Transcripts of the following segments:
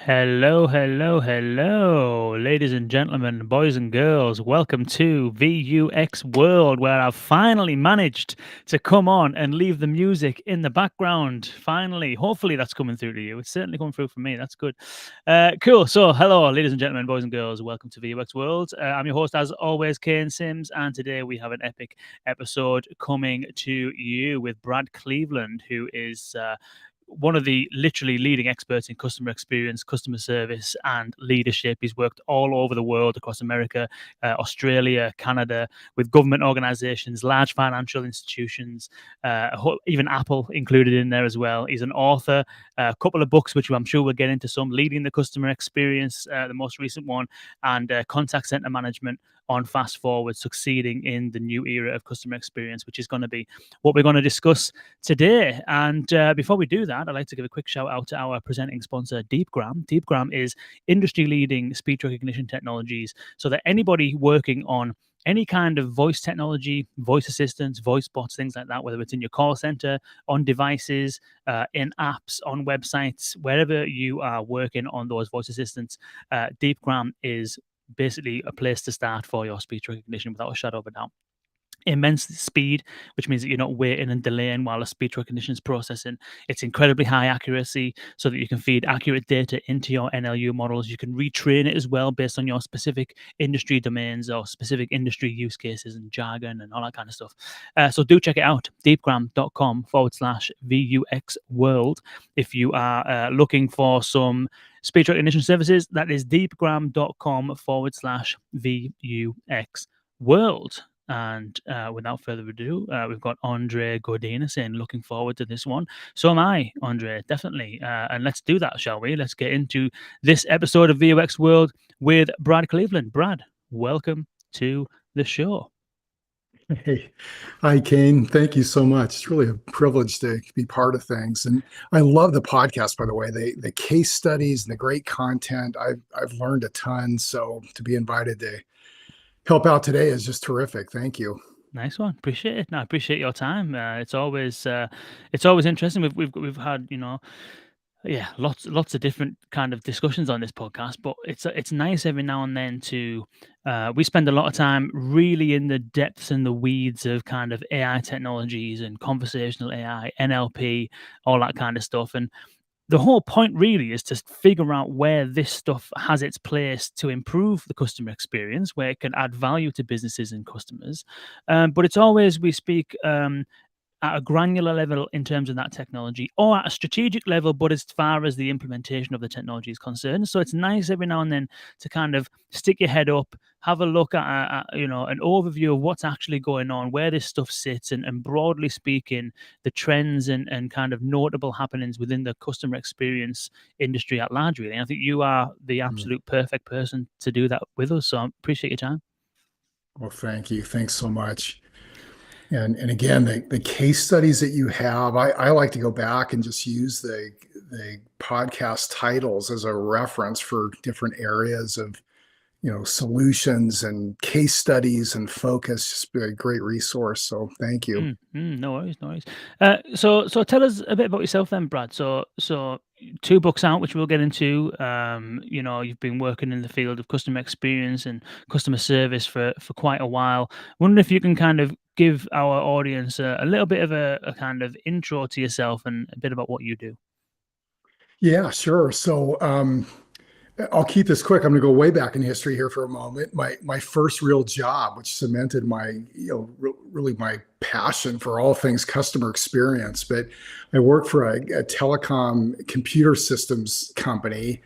Hello, hello, hello, ladies and gentlemen, boys and girls. Welcome to VUX World, where I've finally managed to come on and leave the music in the background. Finally, hopefully that's coming through to you. It's certainly coming through for me. That's good. Cool. So, hello, ladies and gentlemen, boys and girls. Welcome to VUX World. I'm your host, as always, Kane Sims, and today we have an epic episode coming to you with Brad Cleveland, who is one of the literally leading experts in customer experience, customer service, and leadership. He's worked all over the world, across America, Australia, Canada, with government organizations, large financial institutions, even Apple included in there as well. He's an author, a couple of books, which I'm sure we'll get into some, Leading the Customer Experience, the most recent one, and Contact Center Management on Fast Forward, Succeeding in the New Era of Customer Experience, which is going to be what we're going to discuss today. And before we do that, I'd like to give a quick shout out to our presenting sponsor, Deepgram. Deepgram is industry leading speech recognition technologies so that anybody working on any kind of voice technology, voice assistants, voice bots, things like that, whether it's in your call center, on devices, in apps, on websites, wherever you are working on those voice assistants, Deepgram is basically a place to start for your speech recognition without a shadow of a doubt. Immense speed, which means that you're not waiting and delaying while a speech recognition is processing. It's incredibly high accuracy so that you can feed accurate data into your NLU models. You can retrain it as well based on your specific industry domains or specific industry use cases and jargon and all that kind of stuff. So do check it out, deepgram.com/VUX World. If you are looking for some speech recognition services, that is deepgram.com/VUX World. And without further ado, we've got Andre Godina saying, looking forward to this one. So am I, Andre, definitely. And let's do that, shall we? Let's get into this episode of VUX World with Brad Cleveland. Brad, welcome to the show. Hey, hi, Kane. Thank you so much. It's really a privilege to be part of things. And I love the podcast, by the way, the case studies and the great content. I've learned a ton. So to be invited to help out today is just terrific. Thank you. Nice one. Appreciate it. No, I appreciate your time. It's always interesting. We've had lots of different kind of discussions on this podcast, but it's nice every now and then to we spend a lot of time really in the depths and the weeds of kind of AI technologies and conversational AI, NLP, all that kind of stuff. And the whole point really is to figure out where this stuff has its place to improve the customer experience, where it can add value to businesses and customers. But it's always we speak at a granular level in terms of that technology or at a strategic level, but as far as the implementation of the technology is concerned. So it's nice every now and then to kind of stick your head up, have a look at an overview of what's actually going on, where this stuff sits, and broadly speaking, the trends and kind of notable happenings within the customer experience industry at large, really. And I think you are the absolute perfect person to do that with us. So I appreciate your time. Well, thank you. Thanks so much. And again, the case studies that you have, I like to go back and just use the podcast titles as a reference for different areas of solutions and case studies and focus. Just be a great resource. So thank you. No worries, no worries. So tell us a bit about yourself then, Brad. So two books out, which we'll get into. You've been working in the field of customer experience and customer service for quite a while. Wonder if you can kind of give our audience a little bit of a kind of intro to yourself and a bit about what you do. Yeah, sure. So I'll keep this quick. I'm going to go way back in history here for a moment. My first real job, which cemented my really my passion for all things customer experience. But I worked for a telecom computer systems company,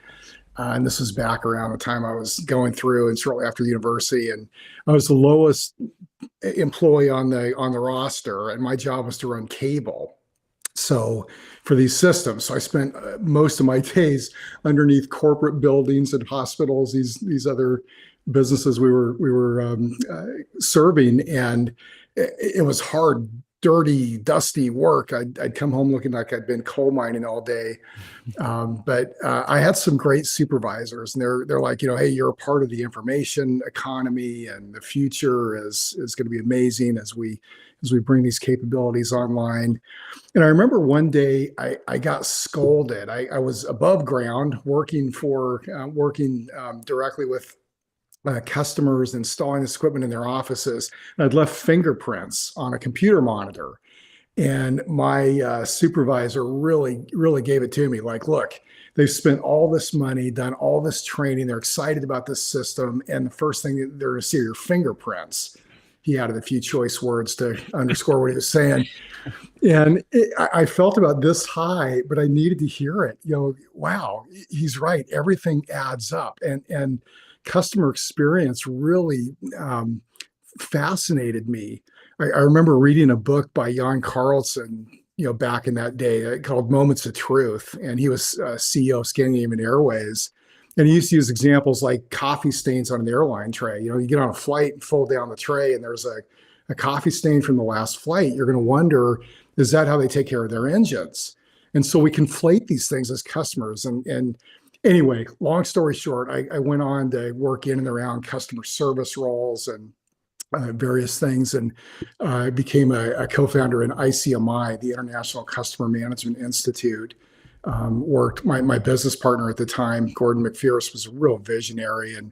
and this was back around the time I was going through and shortly after university. And I was the lowest employee on the roster, and my job was to run cable. So for these systems, so I spent most of my days underneath corporate buildings and hospitals, these other businesses we were serving, and it was hard dirty, dusty work. I'd come home looking like I'd been coal mining all day. But I had some great supervisors, and they're like, hey, you're a part of the information economy, and the future is going to be amazing as we bring these capabilities online. And I remember one day I got scolded. I was above ground working directly with customers installing this equipment in their offices. And I'd left fingerprints on a computer monitor. And my supervisor really gave it to me. Like, look, they've spent all this money, done all this training. They're excited about this system. And the first thing they're going to see are your fingerprints. He added a few choice words to underscore what he was saying. And I felt about this high, but I needed to hear it. Wow, he's right. Everything adds up. And customer experience really fascinated me. I remember reading a book by Jan Carlson, back in that day called Moments of Truth. And he was CEO of Scandinavian Airways. And he used to use examples like coffee stains on an airline tray. You get on a flight and fold down the tray, and there's a coffee stain from the last flight. You're going to wonder, is that how they take care of their engines? And so we conflate these things as customers. And anyway, long story short, I went on to work in and around customer service roles and various things, and became a co-founder in ICMI, the International Customer Management Institute. Worked my business partner at the time, Gordon McPherson, was a real visionary, and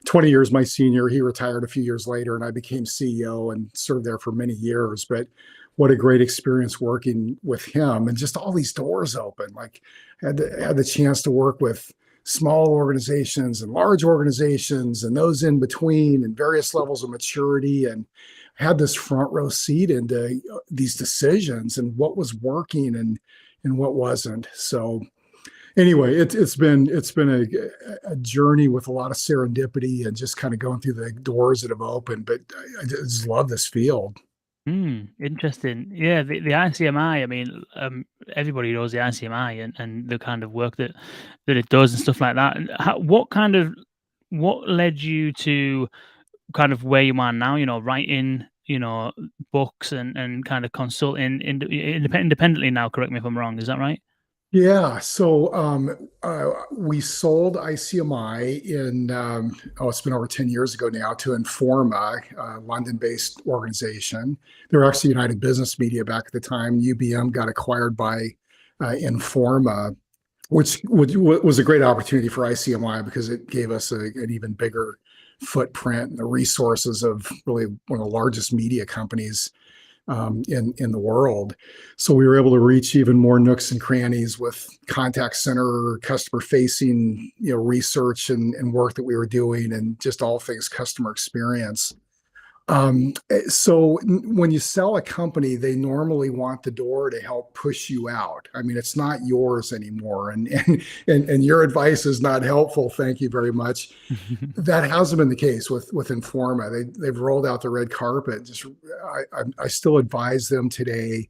20 years my senior. He retired a few years later, and I became CEO and served there for many years. But what a great experience working with him, and just all these doors open. Like, had the chance to work with small organizations and large organizations and those in between and various levels of maturity, and had this front row seat into these decisions and what was working and what wasn't. So anyway, it's been a journey with a lot of serendipity and just kind of going through the doors that have opened. But I just love this field. Interesting. Yeah, the ICMI. I mean, everybody knows the ICMI and the kind of work that it does and stuff like that. And what led you to kind of where you are now? Writing, books and kind of consulting independently now. Correct me if I'm wrong. Is that right? Yeah, so we sold ICMI in it's been over 10 years ago now to Informa, a London-based organization. They were actually United Business Media back at the time. UBM got acquired by Informa, which was a great opportunity for ICMI because it gave us an even bigger footprint and the resources of really one of the largest media companies in the world. So we were able to reach even more nooks and crannies with contact center, customer facing, research and work that we were doing, and just all things customer experience. So when you sell a company, they normally want the door to help push you out. I mean, it's not yours anymore, and your advice is not helpful. Thank you very much. That hasn't been the case with Informa. They've rolled out the red carpet. I still advise them today,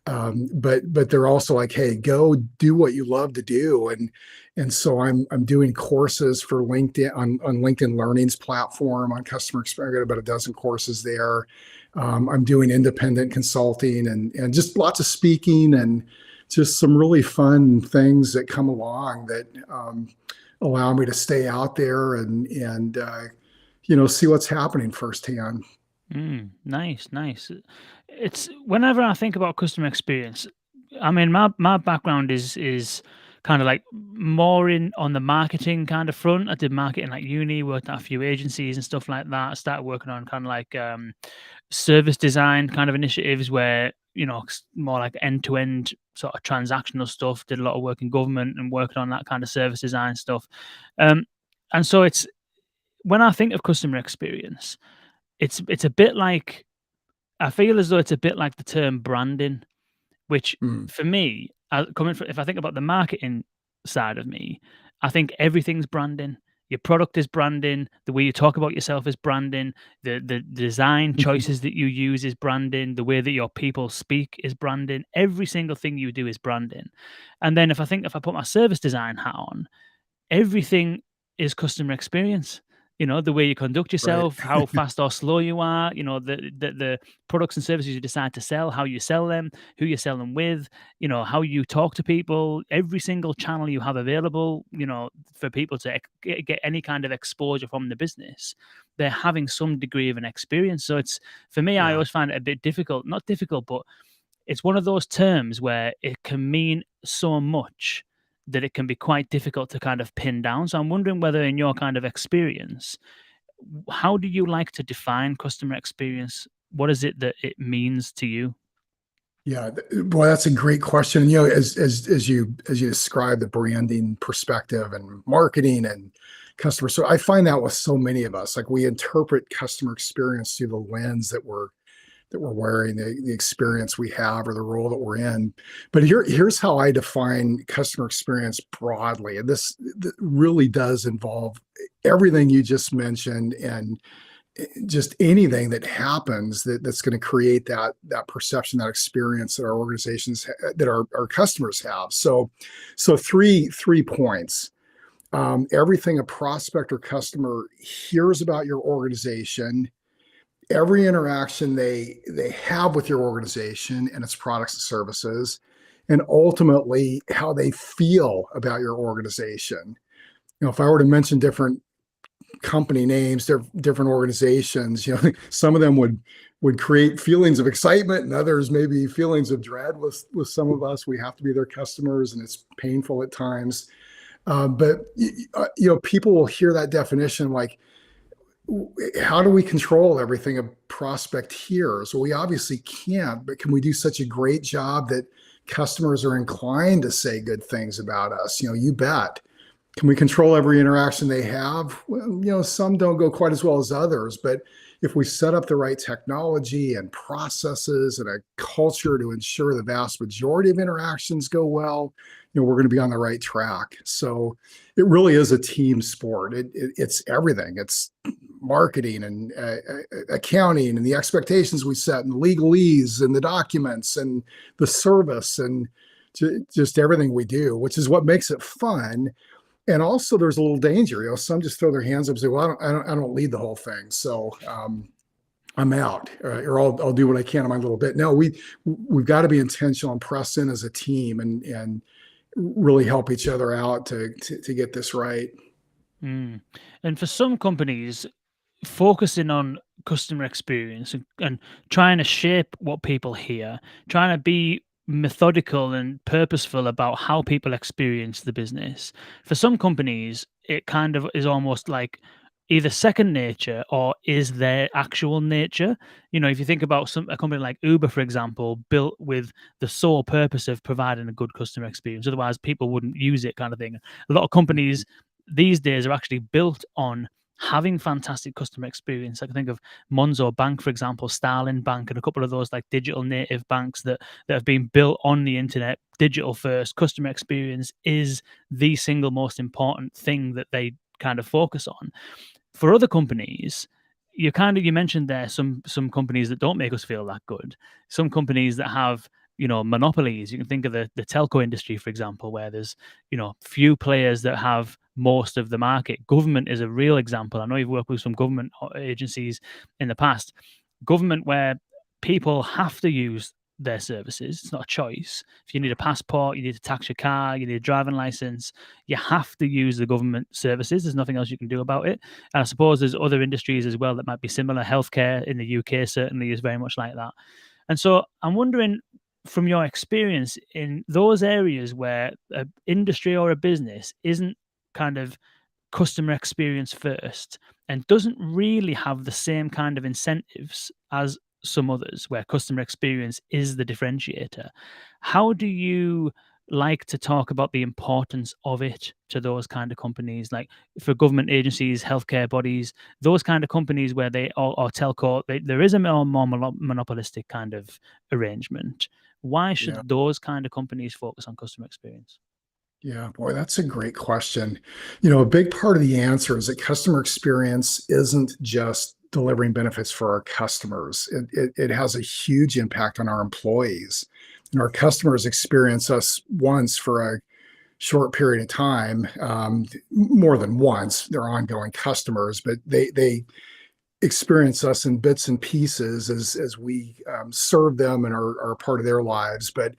but they're also like, hey, go do what you love to do, and so I'm doing courses for LinkedIn on LinkedIn Learning's platform on customer experience. I've got about a dozen courses there. I'm doing independent consulting and just lots of speaking and just some really fun things that come along that allow me to stay out there and see what's happening firsthand. Nice, nice. It's whenever I think about customer experience, I mean, my background is kind of like more in on the marketing kind of front. I did marketing like uni, worked at a few agencies and stuff like that. I started working on kind of like service design kind of initiatives where, more like end-to-end sort of transactional stuff. Did a lot of work in government and working on that kind of service design stuff. And so it's when I think of customer experience, it's a bit like I feel as though it's a bit like the term branding, which Mm. for me, coming from if I think about the marketing side of me, I think everything's branding. Your product is branding. The way you talk about yourself is branding. The design choices that you use is branding. The way that your people speak is branding. Every single thing you do is branding. And then if I put my service design hat on, everything is customer experience. the way you conduct Right. yourself, how fast or slow you are, the products and services you decide to sell, how you sell them, who you sell them with, how you talk to people, every single channel you have available, for people to get any kind of exposure from the business. They're having some degree of an experience. So it's, for me, I Yeah. always find it a bit difficult, not difficult, but it's one of those terms where it can mean so much that it can be quite difficult to kind of pin down. So I'm wondering whether, in your kind of experience, how do you like to define customer experience? What is it that it means to you? Yeah, boy, that's a great question. As you describe the branding perspective and marketing and customer, so I find that with so many of us, like we interpret customer experience through the lens that we're wearing, the experience we have or the role that we're in. But here's how I define customer experience broadly, and this really does involve everything you just mentioned and just anything that happens that's going to create that perception, that experience that our organizations that our customers have. So three points. Everything a prospect or customer hears about your organization, every interaction they have with your organization and its products and services, and ultimately how they feel about your organization. If I were to mention different company names, different organizations, some of them would create feelings of excitement, and others maybe feelings of dread. With some of us, we have to be their customers, and it's painful at times. But people will hear that definition like, how do we control everything a prospect hears? Well, we obviously can't, but can we do such a great job that customers are inclined to say good things about us? You bet. Can we control every interaction they have? Well, some don't go quite as well as others, but if we set up the right technology and processes and a culture to ensure the vast majority of interactions go well, we're going to be on the right track. So it really is a team sport. It's everything. It's marketing and accounting and the expectations we set and legalese and the documents and the service and just everything we do, which is what makes it fun. And also, there's a little danger. Some just throw their hands up and say, "Well, I don't lead the whole thing, so I'm out, or I'll do what I can in my little bit." No, we've got to be intentional and press in as a team and really help each other out to get this right. Mm. And for some companies, focusing on customer experience and trying to shape what people hear, trying to be methodical and purposeful about how people experience the business. For some companies, it kind of is almost like either second nature or is their actual nature. If you think about a company like Uber, for example, built with the sole purpose of providing a good customer experience, otherwise people wouldn't use it, kind of thing. A lot of companies these days are actually built on having fantastic customer experience. I can think of Monzo Bank, for example, Starling Bank, and a couple of those like digital native banks that have been built on the internet, digital first. Customer experience is the single most important thing that they kind of focus on. For other companies, you mentioned there some companies that don't make us feel that good. Some companies that have monopolies. You can think of the telco industry, for example, where there's few players that have most of the market. Government is a real example. I know you've worked with some government agencies in the past. Government where people have to use their services. It's not a choice. If you need a passport, you need to tax your car, you need a driving license, you have to use the government services. There's nothing else you can do about it. And I suppose there's other industries as well that might be similar. Healthcare in the UK certainly is very much like that. And so I'm wondering, from your experience in those areas where an industry or a business isn't kind of customer experience first and doesn't really have the same kind of incentives as some others where customer experience is the differentiator, how do you like to talk about the importance of it to those kind of companies, like for government agencies, healthcare bodies, those kind of companies where they or telco, there is a more monopolistic kind of arrangement? Why Yeah. should those kind of companies focus on customer experience? Yeah, boy, that's a great question. A big part of the answer is that customer experience isn't just delivering benefits for our customers. It has a huge impact on our employees. And our customers experience us once for short period of time, more than once. They're ongoing customers, but they experience us in bits and pieces as we serve them and are part of their lives. But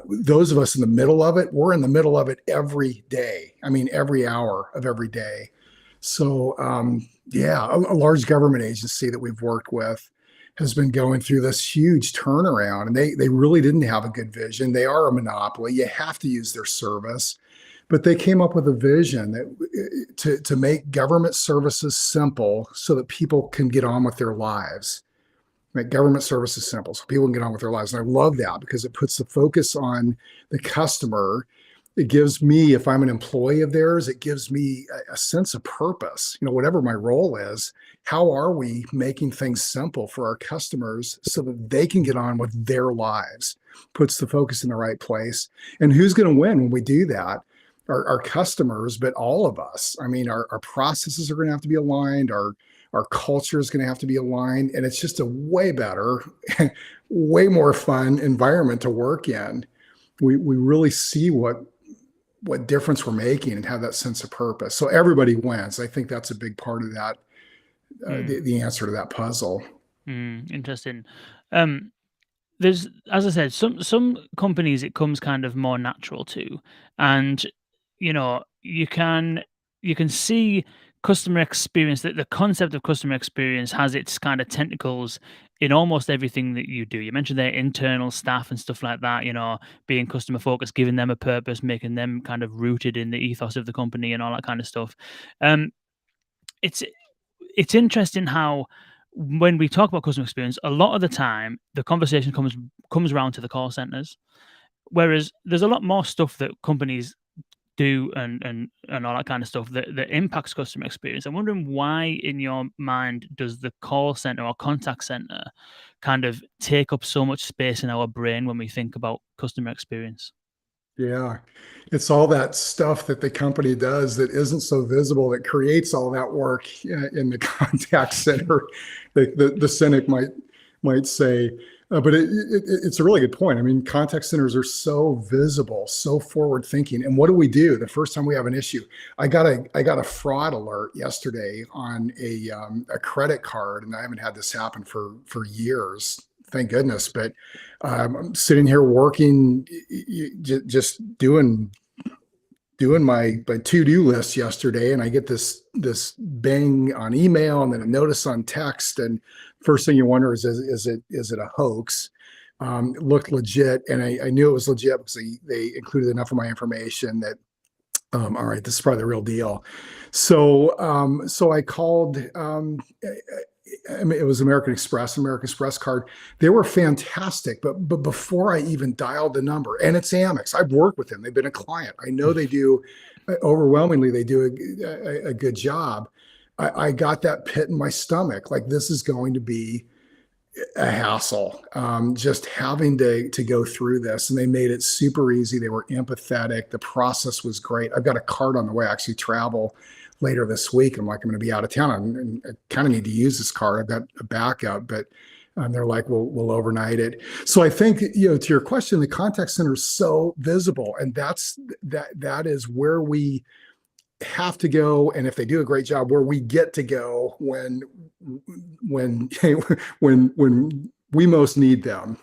those of us in the middle of it, we're in the middle of it every day. I mean, every hour of every day. So, yeah, a large government agency that we've worked with has been going through this huge turnaround, and they really didn't have a good vision. They are a monopoly. You have to use their service, but they came up with a vision that to make government services simple so that people can get on with their lives. Make government services simple so people can get on with their lives. And I love that because it puts the focus on the customer. It gives me, if I'm an employee of theirs, it gives me a sense of purpose. Whatever my role is, how are we making things simple for our customers so that they can get on with their lives? Puts the focus in the right place. And who's going to win when we do that? Our customers, but all of us. I mean, our processes are going to have to be aligned. Our culture is going to have to be aligned. And it's just a way better, way more fun environment to work in. We really see what difference we're making and have that sense of purpose. So everybody wins. I think that's a big part of that, the answer to that puzzle. Interesting. There's, as I said, some companies it comes kind of more natural to, and you can see customer experience, that the concept of customer experience has its kind of tentacles in almost everything that you do. You mentioned their internal staff and stuff like that, being customer focused, giving them a purpose, making them kind of rooted in the ethos of the company and all that kind of stuff. It's it's interesting how when we talk about customer experience, a lot of the time the conversation comes around to the call centers, whereas there's a lot more stuff that companies do and all that kind of stuff that impacts customer experience. I'm wondering why, in your mind, does the call center or contact center kind of take up so much space in our brain when we think about customer experience? Yeah. It's all that stuff that the company does that isn't so visible that creates all that work in the contact center, the cynic might say. But it's a really good point. I mean, contact centers are so visible, so forward thinking. And what do we do the first time we have an issue? I got a fraud alert yesterday on a credit card, and I haven't had this happen for years, thank goodness. But I'm sitting here working, just doing my to-do list yesterday, and I get this bang on email and then a notice on text, and first thing you wonder is it a hoax? It looked legit, and I knew it was legit because they included enough of my information that all right, this is probably the real deal. So I called. I mean, it was American Express card. They were fantastic, but before I even dialed the number, and it's Amex. I've worked with them. They've been a client. I know they do. Overwhelmingly, they do a good job. I got that pit in my stomach. Like, this is going to be a hassle, just having to go through this. And they made it super easy. They were empathetic. The process was great. I've got a card on the way. I actually travel later this week. I'm going to be out of town, and I kind of need to use this card. I've got a backup, but they're like, we'll overnight it. So I think, to your question, the contact center is so visible, and that is where we have to go. And if they do a great job, where we get to go when when we most need them.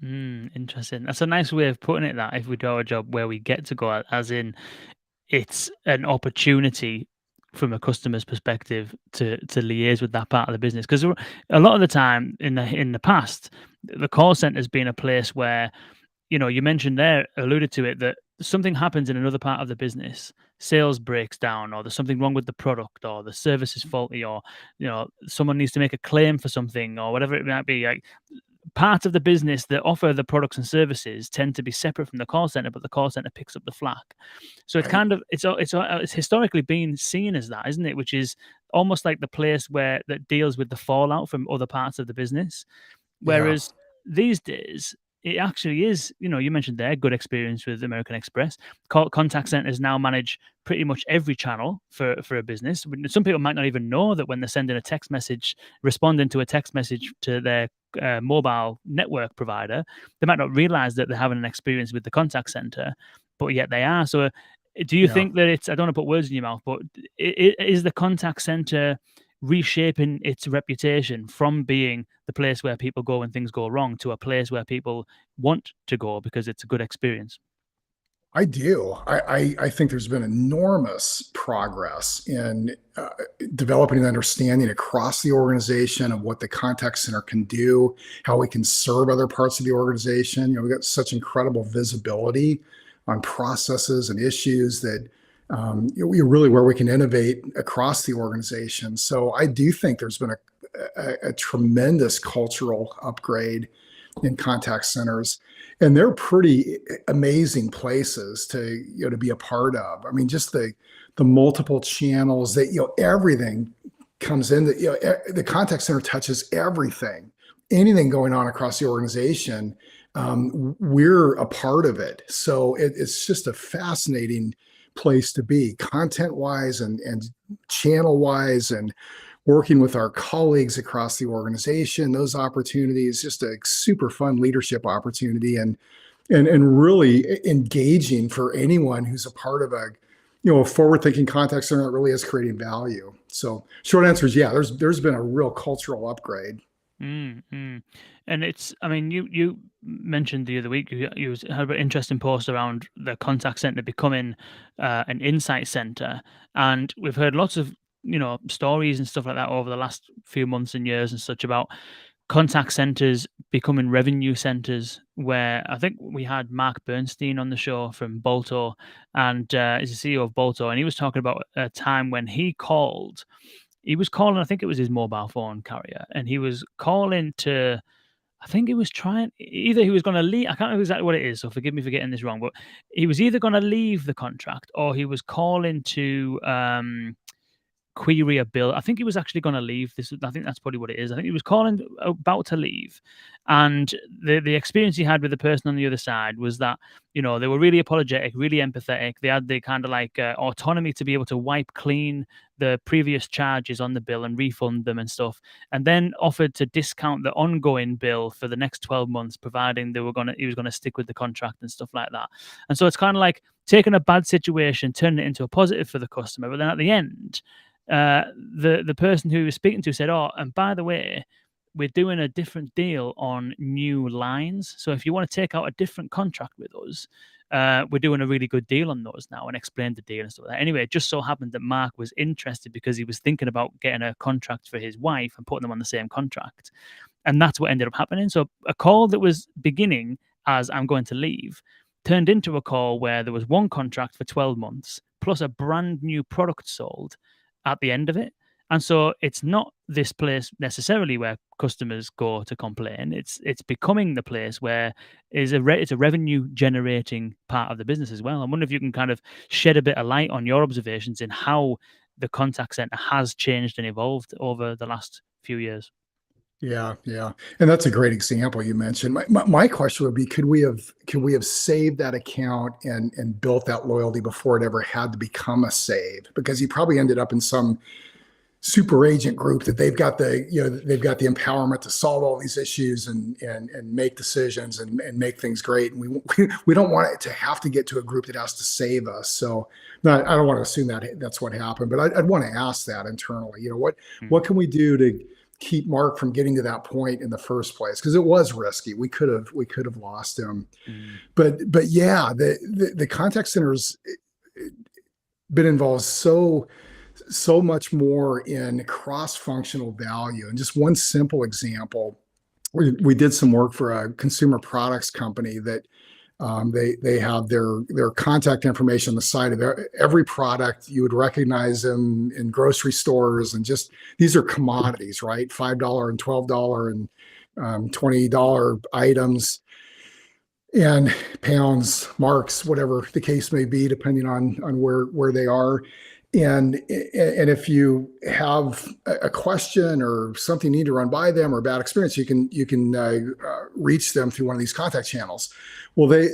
Interesting. That's a nice way of putting it, that if we do a job, where we get to go, as in it's an opportunity from a customer's perspective to liaise with that part of the business. Because a lot of the time in the past, the call center has been a place where, you mentioned there, alluded to it, that something happens in another part of the business, sales breaks down, or there's something wrong with the product, or the service is faulty, or someone needs to make a claim for something, or whatever it might be. Like, part of the business that offer the products and services tend to be separate from the call center, but the call center picks up the slack. So it's Right. kind of it's historically been seen as that, isn't it? Which is almost like the place that deals with the fallout from other parts of the business. Yeah. Whereas these days, it actually is, you mentioned there, good experience with American Express. Contact centers now manage pretty much every channel for a business. Some people might not even know that when they're sending a text message, responding to a text message to their mobile network provider, they might not realize that they're having an experience with the contact center. but yet they are. So, do you Yeah. think that it's? I don't want to put words in your mouth, but is the contact center reshaping its reputation from being the place where people go when things go wrong to a place where people want to go because it's a good experience? I do. I think there's been enormous progress in developing an understanding across the organization of what the contact center can do, how we can serve other parts of the organization. We've got such incredible visibility on processes and issues that we really where we can innovate across the organization. So I do think there's been a tremendous cultural upgrade in contact centers, and they're pretty amazing places to to be a part of. I mean, just the multiple channels that everything comes in. That the contact center touches everything, anything going on across the organization. We're a part of it, so it's just a fascinating place to be, content wise and channel wise, and working with our colleagues across the organization, those opportunities, just a super fun leadership opportunity, and really engaging for anyone who's a part of a forward thinking contact center that really is creating value. So short answer is yeah, there's been a real cultural upgrade. Mm, mm. And it's, I mean, you mentioned the other week you had an interesting post around the contact center becoming an insight center, and we've heard lots of stories and stuff like that over the last few months and years and such about contact centers becoming revenue centers. Where I think we had Mark Bernstein on the show from Bolto, and he's the CEO of Bolto, and he was talking about a time when he was calling, I think it was his mobile phone carrier, and he was calling to, I think he was trying, either he was going to leave, I can't remember exactly what it is, so forgive me for getting this wrong, but he was either going to leave the contract or he was calling to query a bill. I think he was actually going to leave. I think that's probably what it is. I think he was calling about to leave, and the experience he had with the person on the other side was that they were really apologetic, really empathetic. They had the kind of like autonomy to be able to wipe clean the previous charges on the bill and refund them and stuff, and then offered to discount the ongoing bill for the next 12 months, providing he was gonna stick with the contract and stuff like that. And so it's kind of like taking a bad situation, turning it into a positive for the customer, but then at the end the person who he was speaking to said, "Oh, and by the way, we're doing a different deal on new lines. So if you want to take out a different contract with us, we're doing a really good deal on those now," and explained the deal and stuff like that. Anyway, it just so happened that Mark was interested because he was thinking about getting a contract for his wife and putting them on the same contract. And that's what ended up happening. So a call that was beginning as "I'm going to leave" turned into a call where there was one contract for 12 months plus a brand new product sold at the end of it. And so it's not this place necessarily where customers go to complain. It's becoming the place where it's a revenue generating part of the business as well. I wonder if you can kind of shed a bit of light on your observations in how the contact center has changed and evolved over the last few years. Yeah, yeah, and that's a great example you mentioned. My question would be, could we have saved that account and built that loyalty before it ever had to become a save? Because he probably ended up in some super agent group that they've got the empowerment to solve all these issues and make decisions and make things great. And we don't want it to have to get to a group that has to save us. So I don't want to assume that that's what happened, but I'd want to ask that internally. What can we do to keep Mark from getting to that point in the first place? Because it was risky. We could have lost him. Mm. But yeah, the contact center's been involved so much more in cross-functional value. And just one simple example, we did some work for a consumer products company that they have their contact information on the side of every product. You would recognize them in grocery stores, and just these are commodities, right? $5 and $12 and $20 items, and pounds, marks, whatever the case may be, depending on where they are. And if you have a question or something you need to run by them or a bad experience, you can reach them through one of these contact channels. Well,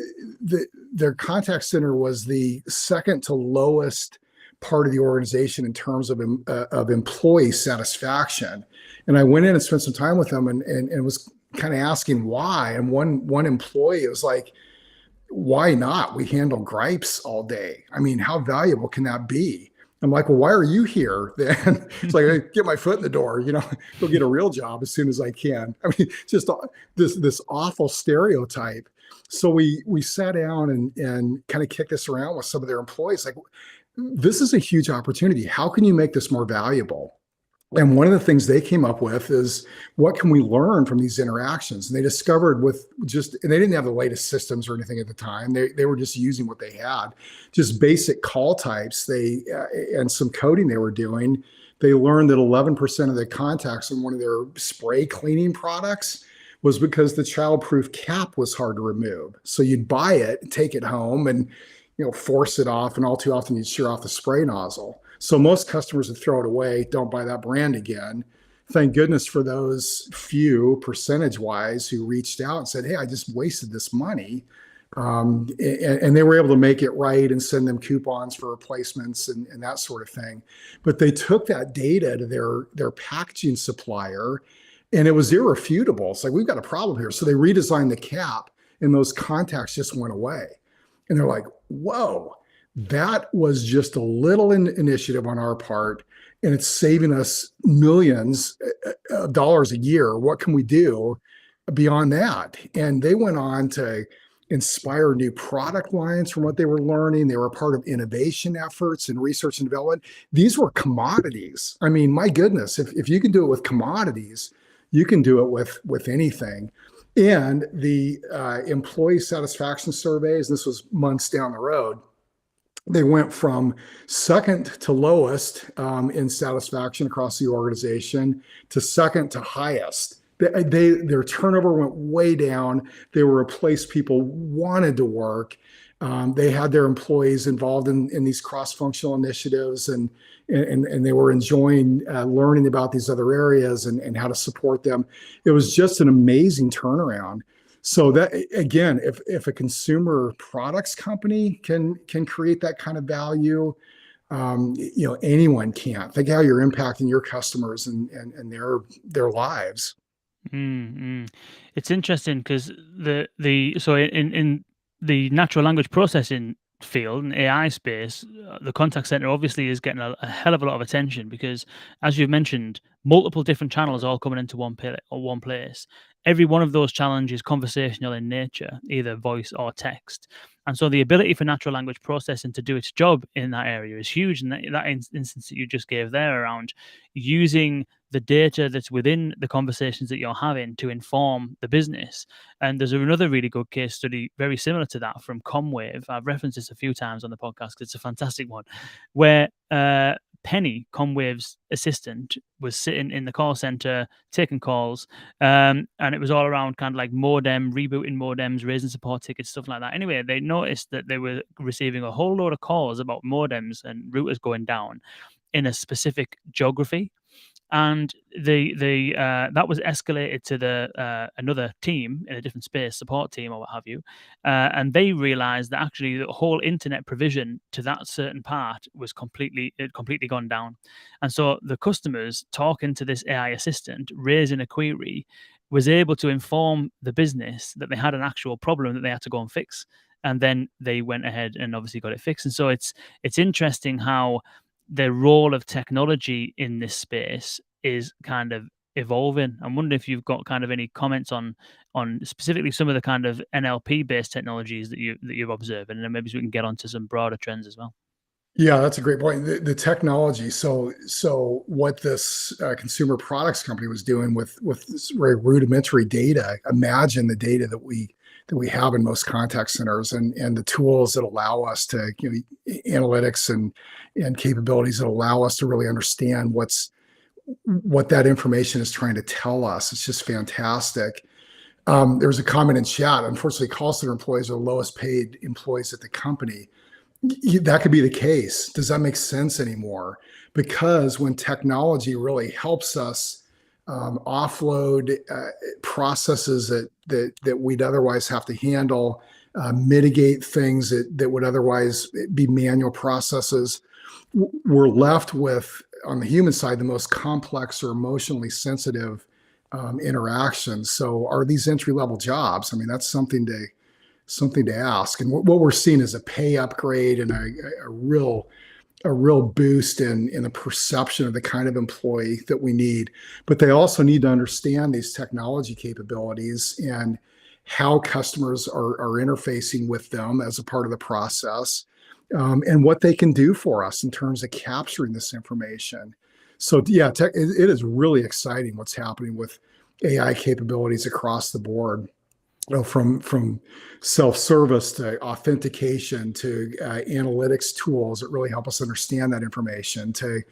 their contact center was the second to lowest part of the organization in terms of employee satisfaction. And I went in and spent some time with them and was kind of asking why. And one employee was like, why not? We handle gripes all day. I mean, how valuable can that be? I'm like, well, why are you here then? It's like I get my foot in the door, go get a real job as soon as I can. I mean, just this awful stereotype. So we sat down and kind of kicked this around with some of their employees. Like, this is a huge opportunity. How can you make this more valuable? And one of the things they came up with is, what can we learn from these interactions? And they discovered and they didn't have the latest systems or anything at the time. They were just using what they had, just basic call types. And some coding they were doing. They learned that 11% of the contacts in one of their spray cleaning products was because the childproof cap was hard to remove. So you'd buy it, take it home, and force it off, and all too often you'd shear off the spray nozzle. So most customers would throw it away, don't buy that brand again. Thank goodness for those few percentage-wise who reached out and said, hey, I just wasted this money. And they were able to make it right and send them coupons for replacements and that sort of thing. But they took that data to their packaging supplier, and it was irrefutable. It's like, we've got a problem here. So they redesigned the cap, and those contacts just went away. And they're like, whoa, that was just a little initiative on our part, and it's saving us millions of dollars a year. What can we do beyond that? And they went on to inspire new product lines from what they were learning. They were a part of innovation efforts and research and development. These were commodities. I mean, my goodness, if you can do it with commodities, you can do it with anything. And the employee satisfaction surveys, and this was months down the road, they went from second to lowest in satisfaction across the organization to second to highest. Their turnover went way down. They were a place people wanted to work. They had their employees involved in these cross-functional initiatives, and they were enjoying learning about these other areas and how to support them. It was just an amazing turnaround. So that, again, if a consumer products company can create that kind of value, anyone can. Think how you're impacting your customers and their lives. Mm-hmm. It's interesting because so in the natural language processing field and AI space, the contact center obviously is getting a hell of a lot of attention because, as you've mentioned, multiple different channels all coming into one place. Every one of those challenges is conversational in nature, either voice or text. And so the ability for natural language processing to do its job in that area is huge. And that instance that you just gave there around using the data that's within the conversations that you're having to inform the business. And there's another really good case study very similar to that from Comwave. I've referenced this a few times on the podcast because it's a fantastic one, where Penny, Comwave's assistant, was sitting in the call center taking calls, and it was all around kind of like modem, rebooting modems, raising support tickets, stuff like that. Anyway, they noticed that they were receiving a whole load of calls about modems and routers going down in a specific geography. And that was escalated to the another team in a different space, support team or what have you, and they realized that actually the whole internet provision to that certain part was completely gone down. And so the customers talking to this AI assistant, raising a query, was able to inform the business that they had an actual problem that they had to go and fix. And then they went ahead and obviously got it fixed. And so it's interesting how the role of technology in this space is kind of evolving. I wonder if you've got kind of any comments on specifically some of the kind of NLP based technologies that you've observed, and then maybe we can get onto some broader trends as well. Yeah, that's a great point. The technology. So what this consumer products company was doing with this very rudimentary data. Imagine the data that we have in most contact centers, and the tools that allow us to, analytics and capabilities that allow us to really understand what that information is trying to tell us. It's just fantastic. There's a comment in chat. Unfortunately, call center employees are the lowest paid employees at the company. That could be the case. Does that make sense anymore? Because when technology really helps us offload processes that we'd otherwise have to handle, mitigate things that would otherwise be manual processes, we're left with, on the human side, the most complex or emotionally sensitive interactions. So are these entry-level jobs? I mean, that's something something to ask. And what we're seeing is a pay upgrade and a real boost in the perception of the kind of employee that we need. But they also need to understand these technology capabilities and how customers are interfacing with them as a part of the process, and what they can do for us in terms of capturing this information. So yeah, it is really exciting what's happening with AI capabilities across the board, from self-service to authentication to analytics tools that really help us understand that information, to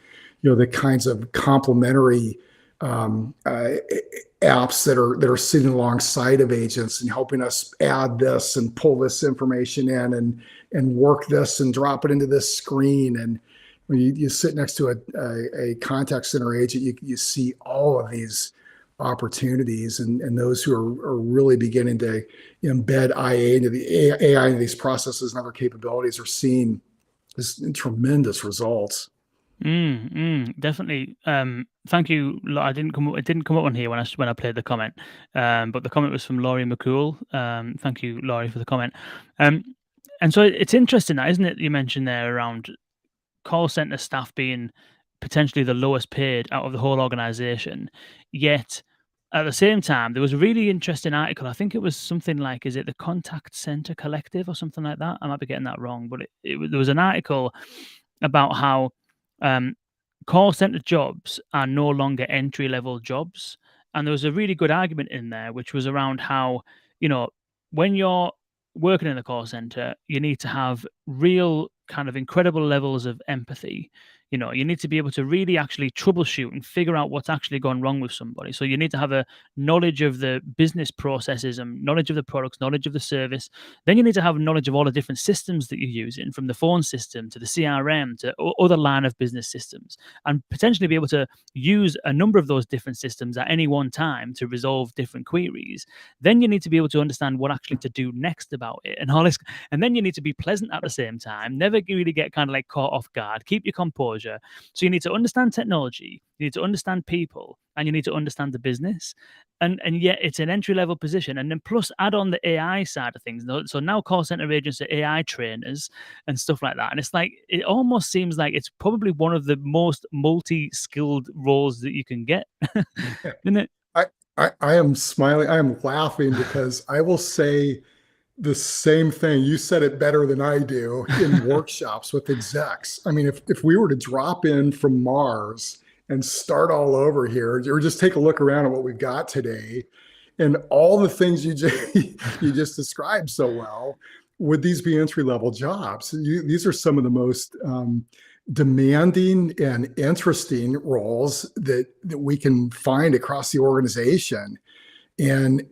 the kinds of complementary apps that are sitting alongside of agents and helping us add this and pull this information in and work this and drop it into this screen. And when you sit next to a contact center agent, you see all of these opportunities, and those who are really beginning to embed AI into these processes and other capabilities are seeing this tremendous results. Definitely. Thank you. I didn't come. It didn't come up on here when I played the comment. But the comment was from Laurie McCool. Thank you, Laurie, for the comment. Um, and so it's interesting, that, isn't it? You mentioned there around call center staff being potentially the lowest paid out of the whole organization. Yet at the same time, there was a really interesting article. I think it was something like, is it the Contact Center Collective or something like that? I might be getting that wrong, but there was an article about how um, call center jobs are no longer entry level jobs. And there was a really good argument in there, which was around how, you know, when you're working in the call center, you need to have real kind of incredible levels of empathy. You need to be able to really actually troubleshoot and figure out what's actually gone wrong with somebody. So you need to have a knowledge of the business processes and knowledge of the products, knowledge of the service. Then you need to have knowledge of all the different systems that you're using, from the phone system to the CRM to other line of business systems, and potentially be able to use a number of those different systems at any one time to resolve different queries. Then you need to be able to understand what actually to do next about it and all this. And then you need to be pleasant at the same time, never really get kind of like caught off guard, keep your composure. So you need to understand technology, you need to understand people, and you need to understand the business. And yet it's an entry level position. And then plus add on the AI side of things. So now call center agents are AI trainers and stuff like that. And it's like, it almost seems like it's probably one of the most multi-skilled roles that you can get. Isn't it? I am smiling. I am laughing because I will say the same thing. You said it better than I do in workshops with execs. I mean, if we were to drop in from Mars and start all over here, or just take a look around at what we've got today, and all the things you just described so well, would these be entry level jobs? These are some of the most demanding and interesting roles that we can find across the organization. And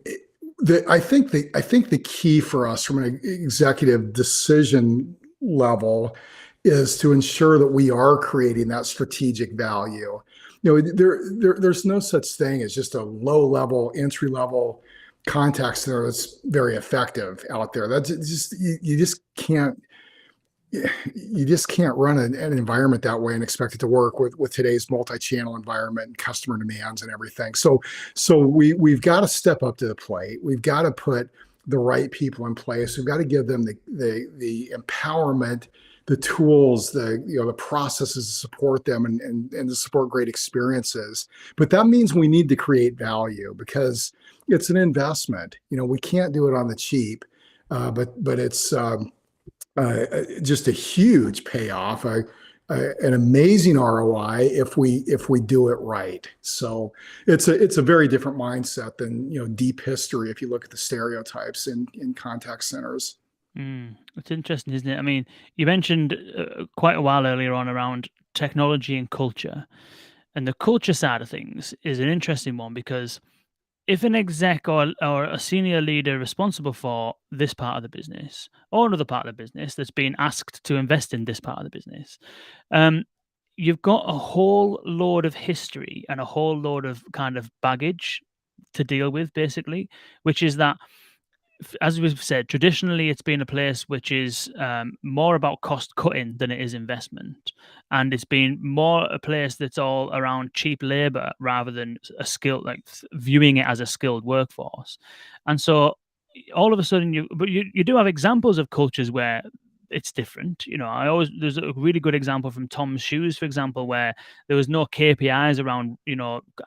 I think the key for us from an executive decision level is to ensure that we are creating that strategic value. There's no such thing as just a low level, entry level contact center that's very effective out there. That's just you just can't run an environment that way and expect it to work with today's multi-channel environment and customer demands and everything. So we've got to step up to the plate. We've got to put the right people in place. We've got to give them the empowerment, the tools, the processes to support them and to support great experiences. But that means we need to create value, because it's an investment. We can't do it on the cheap, but it's just a huge payoff, an amazing ROI if we do it right. So it's a very different mindset than deep history if you look at the stereotypes in contact centers. It's interesting, isn't it? I mean, you mentioned quite a while earlier on around technology and culture. And the culture side of things is an interesting one, because if an exec or a senior leader responsible for this part of the business or another part of the business that's being asked to invest in this part of the business, um, you've got a whole load of history and a whole load of kind of baggage to deal with, basically, which is that, as we've said, traditionally it's been a place which is more about cost cutting than it is investment, and it's been more a place that's all around cheap labor rather than a skill, like viewing it as a skilled workforce. And so all of a sudden you do have examples of cultures where it's different. There's a really good example from Tom's Shoes, for example, where there was no KPIs around,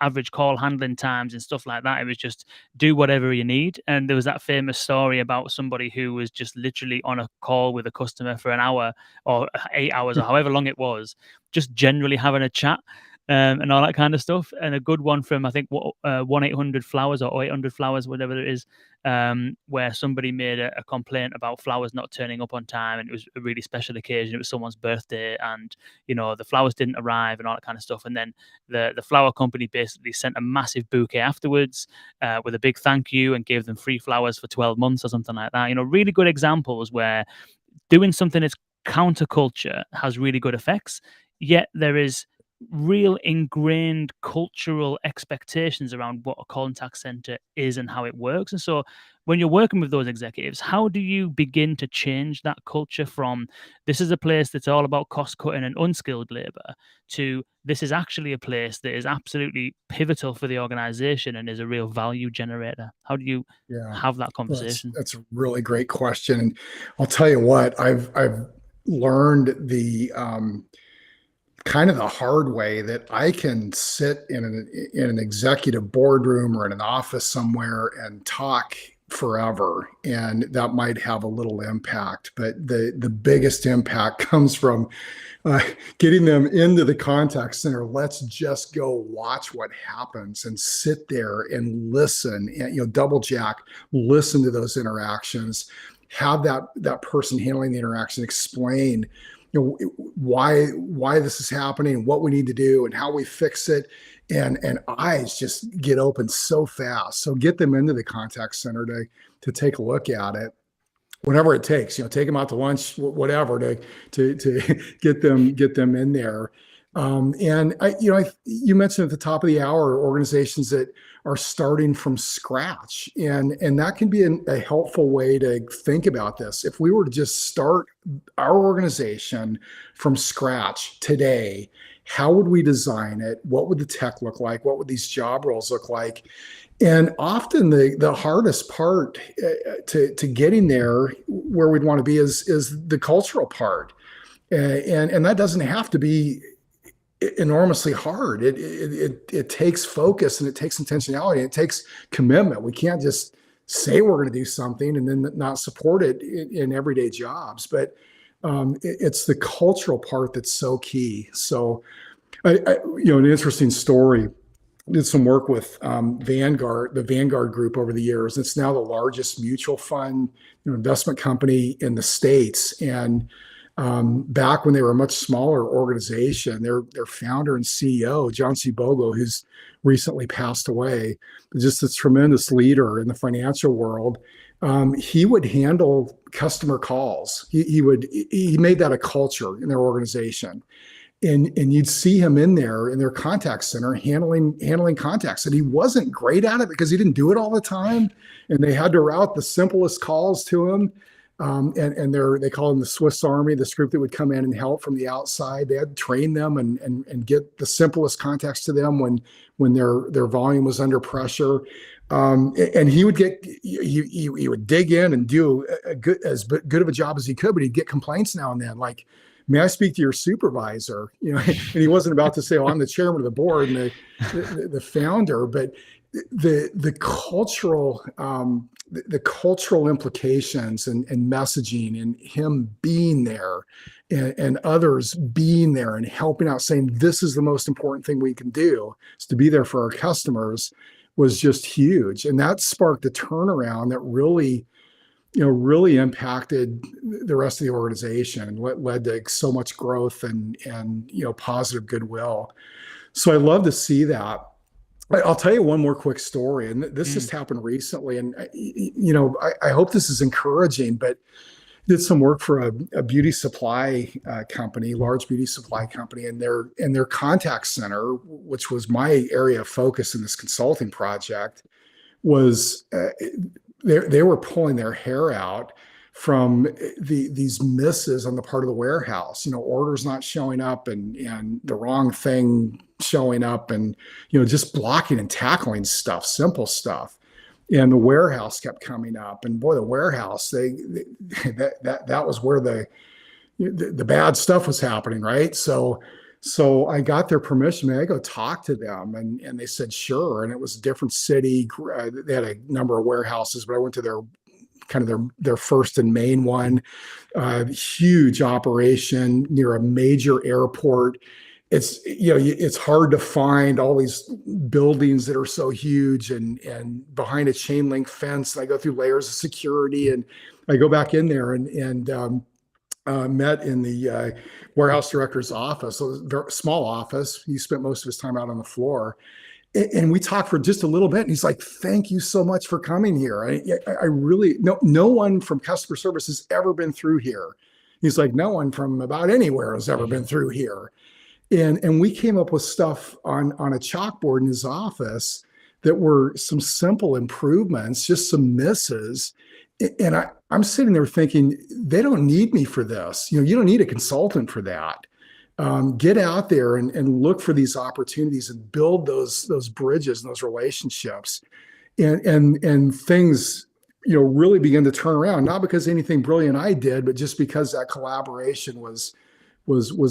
average call handling times and stuff like that. It was just do whatever you need. And there was that famous story about somebody who was just literally on a call with a customer for an hour or 8 hours or however long it was, just generally having a chat. And all that kind of stuff. And a good one from, I think, 1-800-Flowers or 800-Flowers, whatever it is, where somebody made a complaint about flowers not turning up on time, and it was a really special occasion. It was someone's birthday, and the flowers didn't arrive and all that kind of stuff. And then the flower company basically sent a massive bouquet afterwards with a big thank you and gave them free flowers for 12 months or something like that. Really good examples where doing something that's counterculture has really good effects, yet there is real ingrained cultural expectations around what a contact center is and how it works. And so when you're working with those executives, how do you begin to change that culture from this is a place that's all about cost cutting and unskilled labor to this is actually a place that is absolutely pivotal for the organization and is a real value generator? How do you Yeah, have that well, that's conversation? that's a really great question, and I'll tell you what, I've learned the kind of the hard way that I can sit in an executive boardroom or in an office somewhere and talk forever, and that might have a little impact, but the biggest impact comes from uh, getting them into the contact center. Let's just go watch what happens and sit there and listen, and double jack, listen to those interactions, have that person handling the interaction explain why this is happening, what we need to do, and how we fix it. And eyes just get open so fast. So get them into the contact center to take a look at it, whatever it takes. Take them out to lunch, whatever, to get them in there. And you mentioned at the top of the hour organizations that are starting from scratch, and that can be a helpful way to think about this. If we were to just start our organization from scratch today, how would we design it? What would the tech look like? What would these job roles look like? And often the hardest part to getting there where we'd want to be is the cultural part, and that doesn't have to be enormously hard. It takes focus, and it takes intentionality, and it takes commitment. We can't just say we're going to do something and then not support it in everyday jobs. But it's the cultural part that's so key. So, an interesting story. Did some work with Vanguard, the Vanguard Group over the years. It's now the largest mutual fund investment company in the States. And back when they were a much smaller organization, their founder and CEO, John C. Bogle, who's recently passed away, just a tremendous leader in the financial world. He would handle customer calls. He made that a culture in their organization. And you'd see him in their contact center handling contacts, and he wasn't great at it because he didn't do it all the time, and they had to route the simplest calls to him. And they call them the Swiss Army, this group that would come in and help from the outside. They had to train them and get the simplest contacts to them when their volume was under pressure. And he would dig in and do as good of a job as he could, but he'd get complaints now and then, like, may I speak to your supervisor? And he wasn't about to say, "Oh, I'm the chairman of the board and the founder," but the cultural implications and messaging, and him being there, and others being there and helping out, saying this is the most important thing we can do is to be there for our customers, was just huge. And that sparked a turnaround that really impacted the rest of the organization, and what led to so much growth and positive goodwill. So I love to see that. I'll tell you one more quick story, and this just happened recently. And I hope this is encouraging. But did some work for a beauty supply company, large beauty supply company, and their contact center, which was my area of focus in this consulting project, was they were pulling their hair out from these misses on the part of the warehouse, orders not showing up, and the wrong thing showing up, and just blocking and tackling stuff, simple stuff. and the warehouse kept coming up. And boy, the warehouse, that was where the bad stuff was happening, right? So I got their permission. I go talk to them, and they said sure. And it was a different city. They had a number of warehouses, but I went to their kind of their first and main one. Huge operation near a major airport. It's hard to find all these buildings that are so huge and behind a chain link fence. And I go through layers of security, and I go back in there and met in the warehouse director's office. So it was a very small office. He spent most of his time out on the floor. And we talked for just a little bit. And he's like, "Thank you so much for coming here. I really, no one from customer service has ever been through here." He's like, "No one from about anywhere has ever been through here." And we came up with stuff on a chalkboard in his office that were some simple improvements, just some misses. And I'm sitting there thinking, they don't need me for this. You don't need a consultant for that. Get out there and look for these opportunities and build those bridges and those relationships, and things really begin to turn around. Not because anything brilliant I did, but just because that collaboration was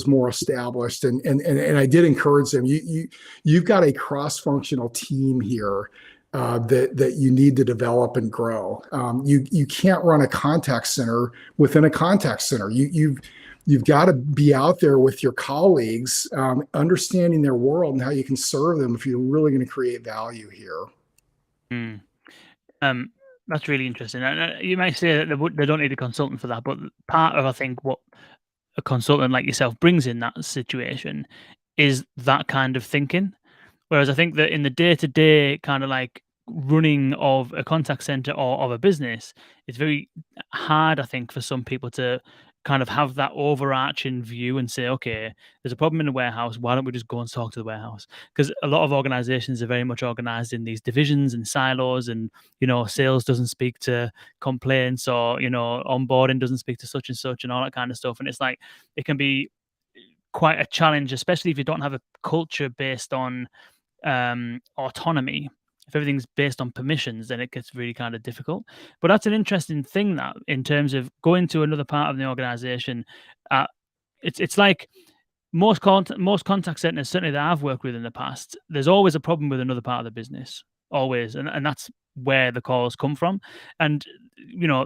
more established. And I did encourage them. You've got a cross-functional team here that you need to develop and grow. You can't run a contact center within a contact center. You've got to be out there with your colleagues, understanding their world and how you can serve them if you're really going to create value here. Mm. That's really interesting. And you might say that they don't need a consultant for that, but part of, I think, what a consultant like yourself brings in that situation is that kind of thinking. Whereas I think that in the day-to-day kind of like running of a contact center or of a business, it's very hard, I think, for some people to kind of have that overarching view and say, okay, there's a problem in the warehouse. Why don't we just go and talk to the warehouse? Because a lot of organizations are very much organized in these divisions and silos, and sales doesn't speak to complaints, or onboarding doesn't speak to such and such, and all that kind of stuff. And it's like it can be quite a challenge, especially if you don't have a culture based on autonomy. If everything's based on permissions, then it gets really kind of difficult. But that's an interesting thing, that in terms of going to another part of the organization, it's like most contact centers, certainly that I've worked with in the past, there's always a problem with another part of the business, always, and that's where the calls come from. And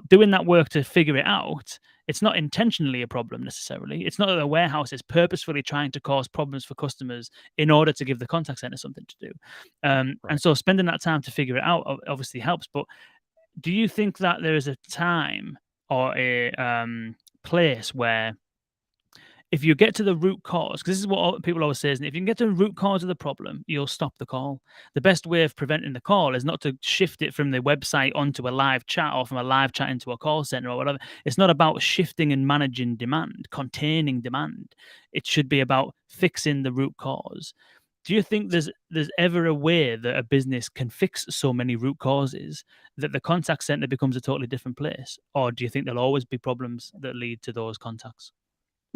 doing that work to figure it out, it's not intentionally a problem necessarily. It's not that the warehouse is purposefully trying to cause problems for customers in order to give the contact center something to do. Right. And so spending that time to figure it out obviously helps. But do you think that there is a time or a place where, if you get to the root cause, because this is what people always say, isn't it? If you can get to the root cause of the problem, you'll stop the call. The best way of preventing the call is not to shift it from the website onto a live chat, or from a live chat into a call center or whatever. It's not about shifting and managing demand, containing demand. It should be about fixing the root cause. Do you think there's ever a way that a business can fix so many root causes that the contact center becomes a totally different place? Or do you think there'll always be problems that lead to those contacts?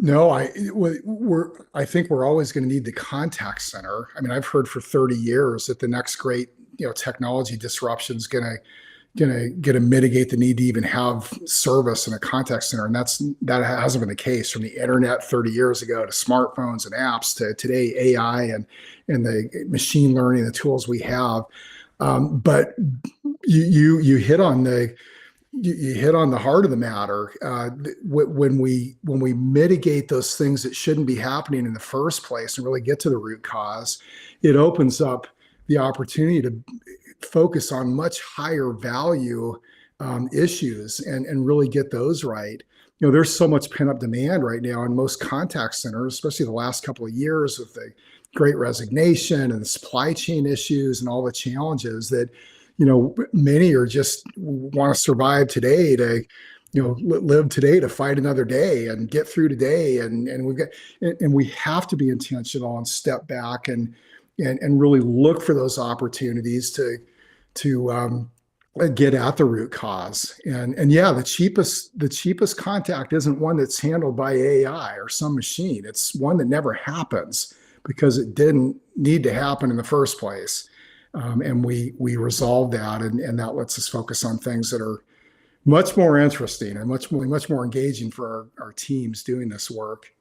No, I think we're always going to need the contact center. I mean, I've heard for 30 years that the next great technology disruption is going to mitigate the need to even have service in a contact center, and that hasn't been the case. From the internet 30 years ago to smartphones and apps to today AI and the machine learning, the tools we have. But you hit on the heart of the matter. When we mitigate those things that shouldn't be happening in the first place and really get to the root cause, it opens up the opportunity to focus on much higher value issues and really get those right. There's so much pent up demand right now in most contact centers, especially the last couple of years with the great resignation and the supply chain issues and all the challenges that many are just want to survive today to live today to fight another day and get through today, and we have to be intentional and step back and really look for those opportunities to get at the root cause. And yeah, the cheapest contact isn't one that's handled by AI or some machine. It's one that never happens because it didn't need to happen in the first place. and we resolve that, and that lets us focus on things that are much more interesting and much more engaging for our teams doing this work.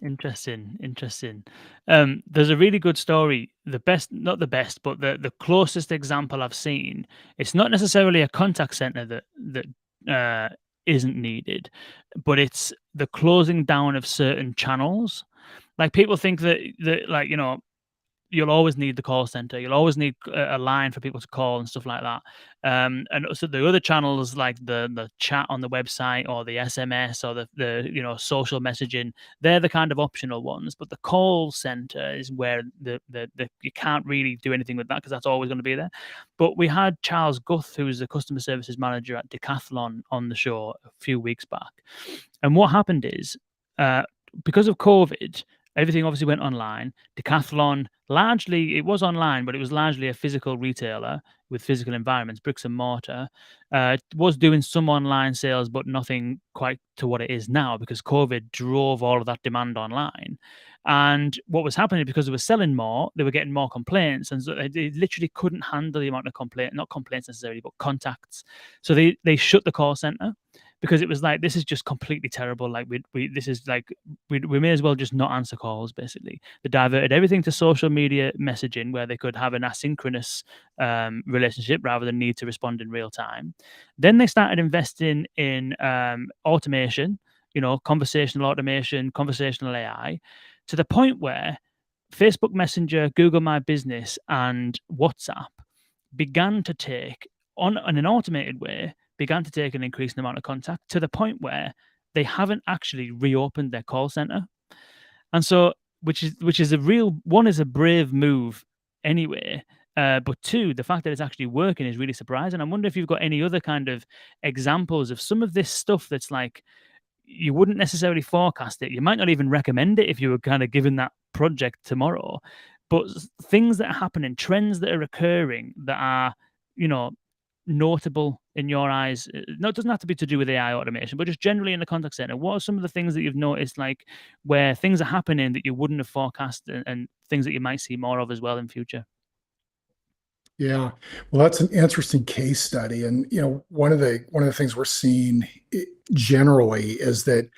Interesting, interesting. There's a really good story. The best, not the best, but the closest example I've seen. It's not necessarily a contact center that isn't needed, but it's the closing down of certain channels. Like people think that like you'll always need the call center. You'll always need a line for people to call and stuff like that. And so the other channels like the chat on the website or the SMS or the social messaging, they're the kind of optional ones. But the call center is where the you can't really do anything with that because that's always going to be there. But we had Charles Guth, who's the customer services manager at Decathlon, on the show a few weeks back. And what happened is, uh, because of COVID, everything obviously went online. Decathlon, largely, it was online, but it was largely a physical retailer with physical environments, bricks and mortar. Was doing some online sales, but nothing quite to what it is now because COVID drove all of that demand online. And what was happening because they were selling more, they were getting more complaints, and so they literally couldn't handle the amount of not complaints necessarily, but contacts. So they shut the call center because it was like this is just completely terrible. Like we this is like we may as well just not answer calls. Basically, they diverted everything to social media messaging where they could have an asynchronous relationship rather than need to respond in real time. Then they started investing in automation, conversational automation, conversational AI, to the point where Facebook Messenger, Google My Business, and WhatsApp began to take on in an automated way began to take an increasing amount of contact to the point where they haven't actually reopened their call center. And so, which is a real one is a brave move anyway. But two, the fact that it's actually working is really surprising. I wonder if you've got any other kind of examples of some of this stuff that's like you wouldn't necessarily forecast it. You might not even recommend it if you were kind of given that project tomorrow. But things that are happening, trends that are occurring that are, you know, notable in your eyes. No, it doesn't have to be to do with AI automation, but just generally in the contact center. What are some of the things that you've noticed, like where things are happening that you wouldn't have forecast, and things that you might see more of as well in future? Yeah, well, that's an interesting case study, and one of the things we're seeing generally is that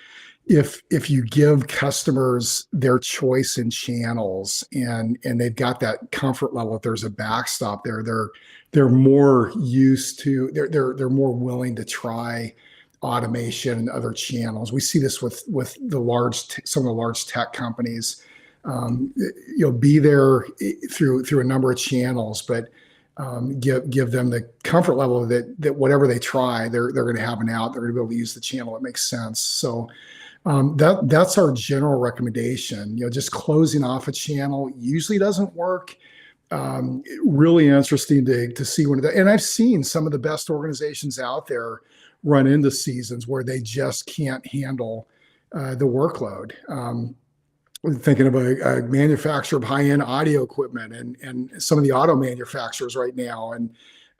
if you give customers their choice in channels and they've got that comfort level, if there's a backstop there, they're more used to they're more willing to try automation and other channels. We see this with some of the large tech companies. Be there through a number of channels, but give them the comfort level that whatever they try, they're going to have an out. They're going to be able to use the channel that makes sense. So that's our general recommendation. Just closing off a channel usually doesn't work. Really interesting to see and I've seen some of the best organizations out there run into seasons where they just can't handle the workload. Thinking of a manufacturer of high-end audio equipment and some of the auto manufacturers right now. And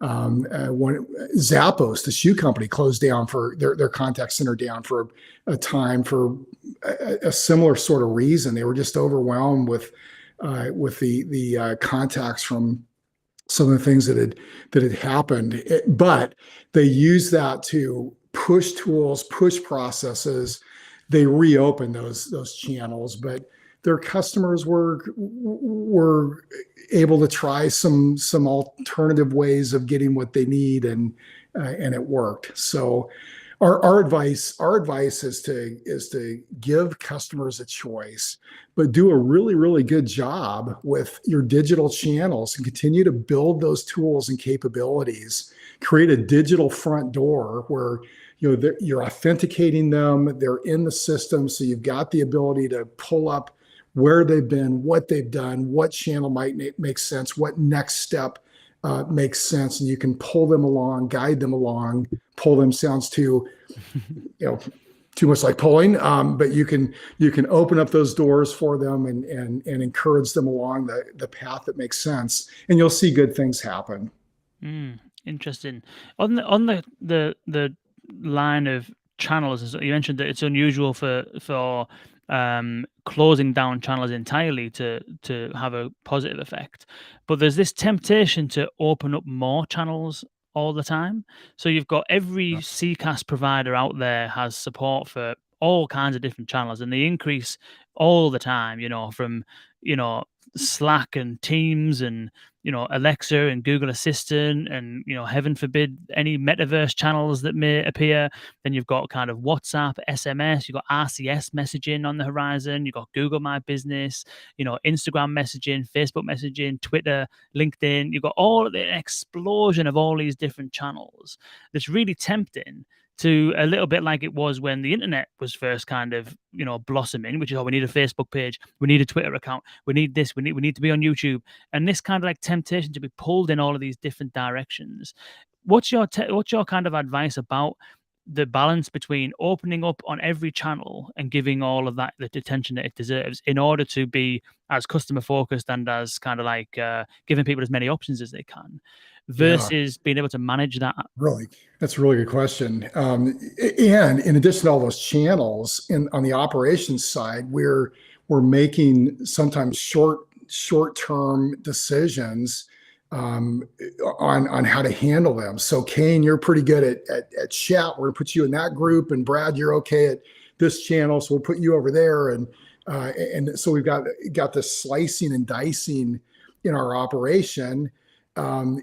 one Zappos, the shoe company, closed down for their contact center down for a time for a similar sort of reason. They were just overwhelmed with the contacts from some of the things that had happened. But they used that to push tools, push processes. They reopened those channels, but their customers were able to try some alternative ways of getting what they need, and it worked. So our advice is to give customers a choice, but do a really good job with your digital channels and continue to build those tools and capabilities. Create a digital front door where you're authenticating them. They're in the system, so you've got the ability to pull up where they've been, what they've done, what channel might make sense, what next step makes sense, and you can pull them along, guide them along. Pull them sounds too much like pulling, but you can open up those doors for them and encourage them along the path that makes sense, and you'll see good things happen. Interesting. On the line of channels, you mentioned that it's unusual for closing down channels entirely to have a positive effect. But there's this temptation to open up more channels all the time. So you've got every CCAS provider out there has support for all kinds of different channels, and they increase all the time. From you know Slack and Teams and Alexa and Google Assistant and heaven forbid any metaverse channels that may appear. Then you've got kind of WhatsApp, SMS, you've got RCS messaging on the horizon, you've got Google My Business, Instagram messaging, Facebook messaging, Twitter, LinkedIn. You've got all the explosion of all these different channels that's really tempting to a little bit like it was when the internet was first kind of blossoming, which is, oh, we need a Facebook page, we need a Twitter account, we need this, we need to be on YouTube, and this kind of like temptation to be pulled in all of these different directions. What's your kind of advice about the balance between opening up on every channel and giving all of that the attention that it deserves in order to be as customer focused and as kind of like giving people as many options as they can, Yeah. versus being able to manage that? Really, that's a really good question. And in addition to all those channels, on the operations side, we're making sometimes short-term decisions on how to handle them. So, Kane, you're pretty good at chat. We're gonna put you in that group, and Brad, you're okay at this channel, so we'll put you over there. And so we've got this slicing and dicing in our operation,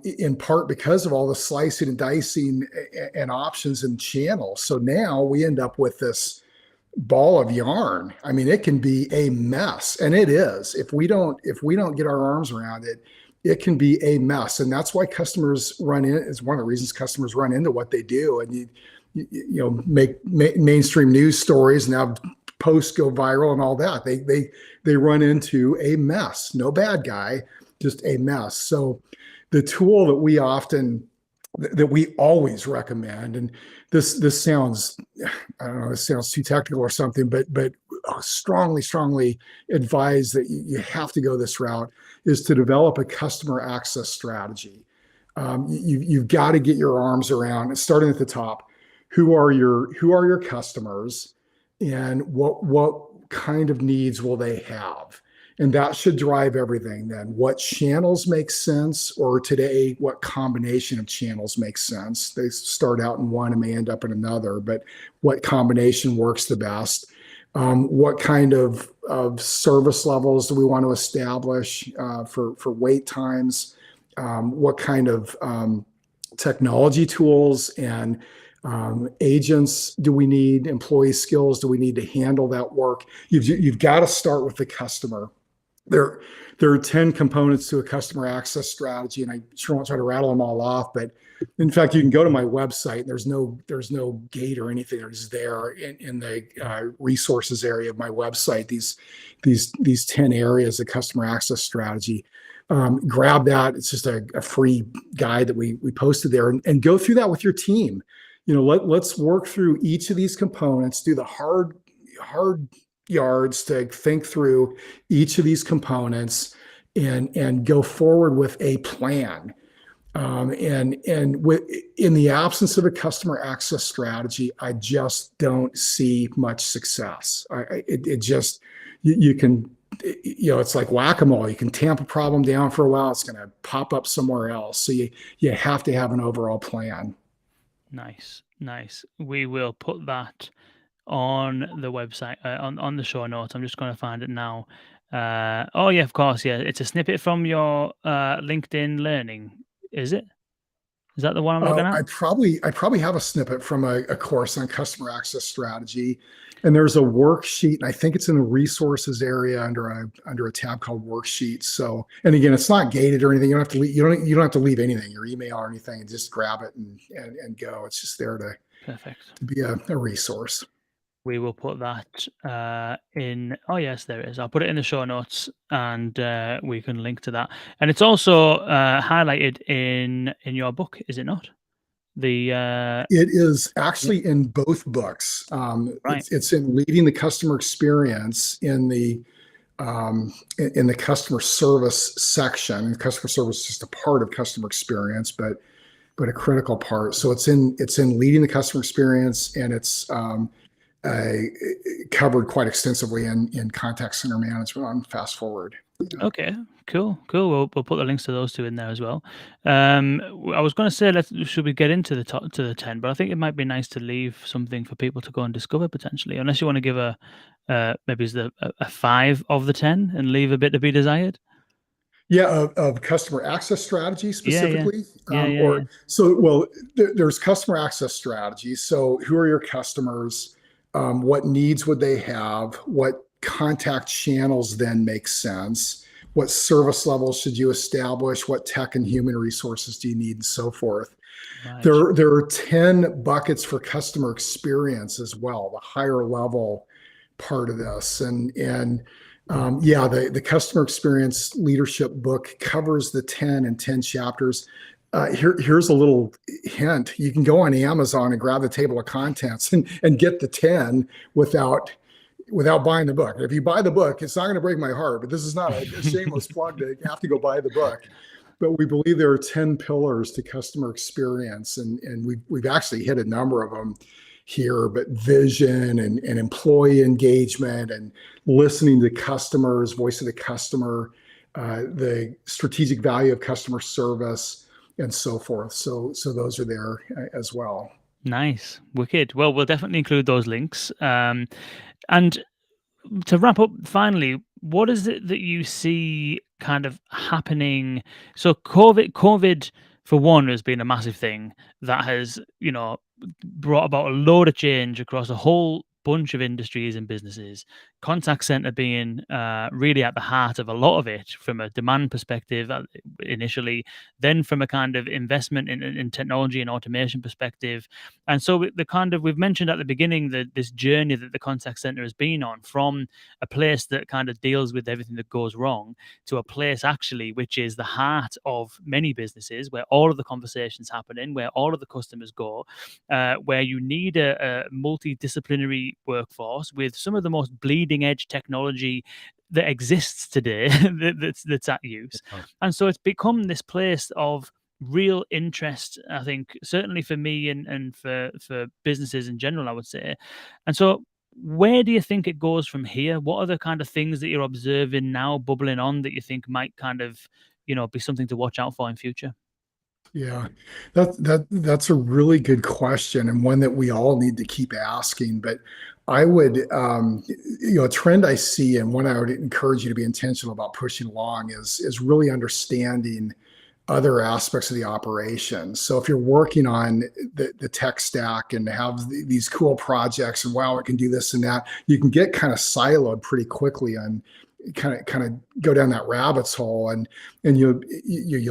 in part because of all the slicing and dicing and options and channels. So now we end up with this ball of yarn. I mean, it can be a mess, and it is. If we don't get our arms around it, it can be a mess. And that's why customers run in. It's one of the reasons customers run into what they do. And make mainstream news stories and have posts go viral and all that. They run into a mess. No bad guy, just a mess. So the tool that we always recommend, and this sounds, I don't know, this sounds too technical or something, but strongly advise that you have to go this route, is to develop a customer access strategy. You've got to get your arms around, starting at the top. Who are your customers, and what kind of needs will they have? And that should drive everything then. What channels make sense, or today, what combination of channels makes sense? They start out in one and may end up in another, but what combination works the best? What kind of service levels do we want to establish for wait times? What kind of technology tools and agents do we need? Employee skills do we need to handle that work? You've got to start with the customer. There are 10 components to a customer access strategy, and I sure won't try to rattle them all off, but in fact, you can go to my website. There's no gate or anything. It's there in the resources area of my website. These 10 areas of customer access strategy. Grab that. It's just a free guide that we posted there, and go through that with your team. Let's work through each of these components. Do the hard yards to think through each of these components and go forward with a plan. In the absence of a customer access strategy, I just don't see much success. It's like whack-a-mole. You can tamp a problem down for a while, it's going to pop up somewhere else. So you have to have an overall plan. Nice. We will put that on the website, on the show notes. I'm just going to find it now. Oh yeah, of course, yeah. It's a snippet from your LinkedIn Learning. Is it? Is that the one I'm looking at? I probably have a snippet from a course on customer access strategy, and there's a worksheet, and I think it's in the resources area under a tab called worksheets. So, and again, it's not gated or anything. You don't have to leave, you don't have to leave anything, your email or anything, and just grab it and go. It's just there Perfect. to be a resource. We will put that in. Oh yes, there it is. I'll put it in the show notes, and we can link to that. And it's also highlighted in your book, is it not? It is actually in both books. Right. It's in leading the customer experience in the customer service section. Customer service is just a part of customer experience, but a critical part. So it's in leading the customer experience, and it's uh, covered quite extensively in contact center management on Fast Forward. Yeah. Okay, cool, cool. We'll put the links to those two in there as well. I was going to say, should we get into the top to the 10? But I think it might be nice to leave something for people to go and discover potentially, unless you want to give maybe is a 5 of the 10 and leave a bit to be desired. Yeah, of customer access strategy Yeah, yeah, specifically, yeah, yeah, yeah. or so. Well, there's customer access strategy. So, who are your customers? What needs would they have? What contact channels then make sense? What service levels should you establish? What tech and human resources do you need, and so forth. Right. There are 10 buckets for customer experience as well, the higher level part of this. Yeah, the customer experience leadership book covers the 10 and 10 chapters. Here's a little hint. You can go on Amazon and grab the table of contents and get the 10 without buying the book. If you buy the book, it's not going to break my heart, but this is not a shameless plug to have to go buy the book. But we believe there are 10 pillars to customer experience, and we've actually hit a number of them here, but vision and employee engagement and listening to customers, voice of the customer, the strategic value of customer service, and so forth. So those are there as well. Nice, wicked. Well, we'll definitely include those links. And to wrap up, finally, what is it that you see kind of happening? So COVID for one has been a massive thing that has, brought about a load of change across a whole bunch of industries and businesses. Contact center being really at the heart of a lot of it from a demand perspective initially, then from a kind of investment in technology and automation perspective. And so the kind of we've mentioned at the beginning that this journey that the contact center has been on from a place that kind of deals with everything that goes wrong to a place actually which is the heart of many businesses where all of the conversations happening, where all of the customers go, where you need a multidisciplinary workforce with some of the most bleeding edge technology that exists today that's at use. Oh. And so it's become this place of real interest, I think, certainly for me and for businesses in general, I would say. And so where do you think it goes from here? What are the kind of things that you're observing now bubbling on that you think might kind of, be something to watch out for in future? Yeah, that's a really good question and one that we all need to keep asking. But I would, a trend I see and one I would encourage you to be intentional about pushing along is really understanding other aspects of the operation. So if you're working on the tech stack and have these cool projects and wow, it can do this and that, you can get kind of siloed pretty quickly on kind of go down that rabbit's hole and you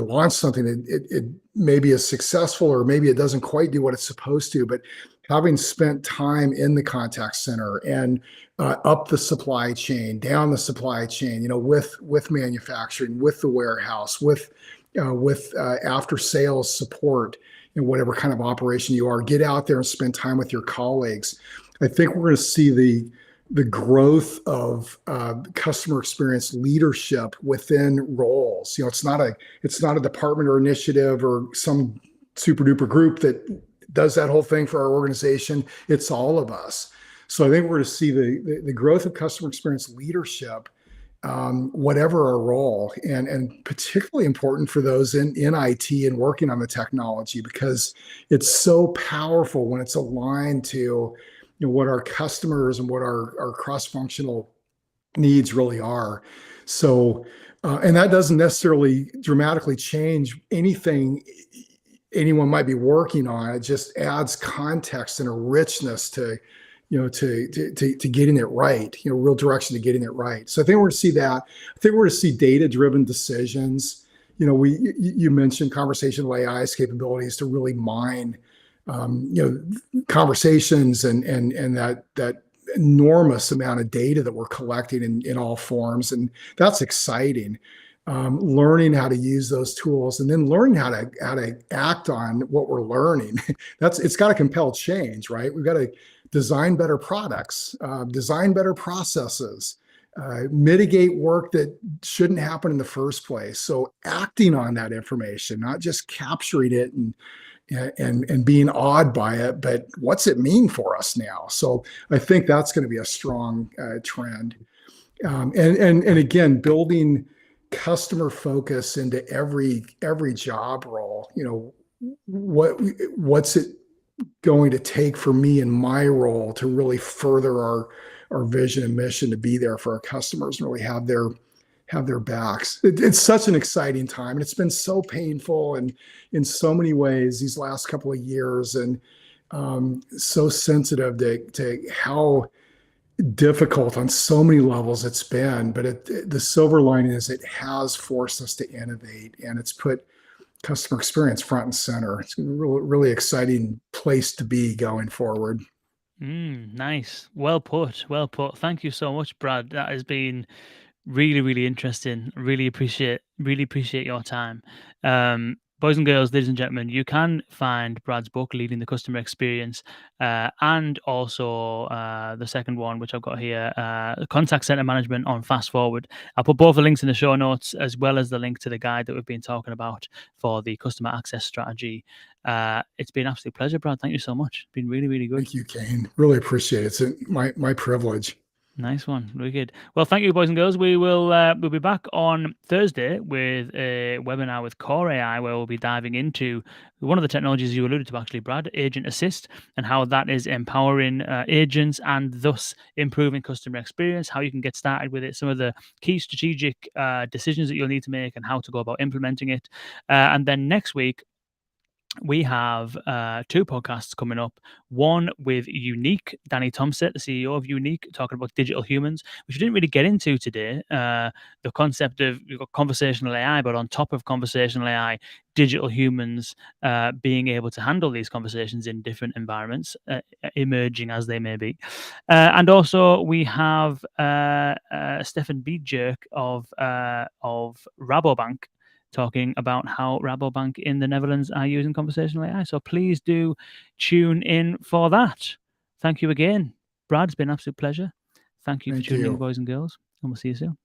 launch something that it maybe is successful or maybe it doesn't quite do what it's supposed to. But having spent time in the contact center and up the supply chain, down the supply chain, with manufacturing, with the warehouse, with after sales support in whatever kind of operation you are, get out there and spend time with your colleagues. I think we're going to see the growth of customer experience leadership within roles. It's not a department or initiative or some super duper group that does that whole thing for our organization. It's all of us. So I think we're going to see the growth of customer experience leadership, whatever our role, and particularly important for those in IT and working on the technology, because it's so powerful when it's aligned to what our customers and what our cross-functional needs really are. So, and that doesn't necessarily dramatically change anything anyone might be working on. It just adds context and a richness to getting it right, real direction to getting it right. So I think we're going to see that. I think we're going to see data-driven decisions. You mentioned conversational AI's capabilities to really mine conversations and that enormous amount of data that we're collecting in all forms. And that's exciting. Learning how to use those tools and then learning how to act on what we're learning. It's got to compel change, right? We've got to design better products, design better processes, mitigate work that shouldn't happen in the first place. So acting on that information, not just capturing it and and being awed by it, but what's it mean for us now? So I think that's going to be a strong trend. And again, building customer focus into every job role. What's it going to take for me in my role to really further our vision and mission to be there for our customers and really have their backs. It's such an exciting time, and it's been so painful and in so many ways these last couple of years, and so sensitive to how difficult on so many levels it's been. But the silver lining is it has forced us to innovate, and it's put customer experience front and center. It's a really, really exciting place to be going forward. Nice. Well put. Well put. Thank you so much, Brad. That has been really, really interesting. Really appreciate your time. Boys and girls, ladies and gentlemen, you can find Brad's book, Leading the Customer Experience, and also the second one, which I've got here, Contact Center Management on Fast Forward. I'll put both the links in the show notes, as well as the link to the guide that we've been talking about for the customer access strategy. It's been an absolute pleasure, Brad. Thank you so much. It's been really, really good. Thank you, Kane. Really appreciate it. It's my privilege. Nice one. Very good. Well, thank you, boys and girls. We'll be back on Thursday with a webinar with Core AI, where we'll be diving into one of the technologies you alluded to, actually, Brad, Agent Assist, and how that is empowering agents and thus improving customer experience, how you can get started with it, some of the key strategic decisions that you'll need to make, and how to go about implementing it. And then next week, we have two podcasts coming up. One with Unique, Danny Thompson, the CEO of Unique, talking about digital humans, which we didn't really get into today. The concept of, you've got conversational AI, but on top of conversational AI, digital humans being able to handle these conversations in different environments, emerging as they may be. And also we have Stefan Biedjerk of Rabobank, talking about how Rabobank in the Netherlands are using conversational AI. So please do tune in for that. Thank you again, Brad. It's been an absolute pleasure. Thank you for Thank tuning in, you. boys and girls, and we'll see you soon.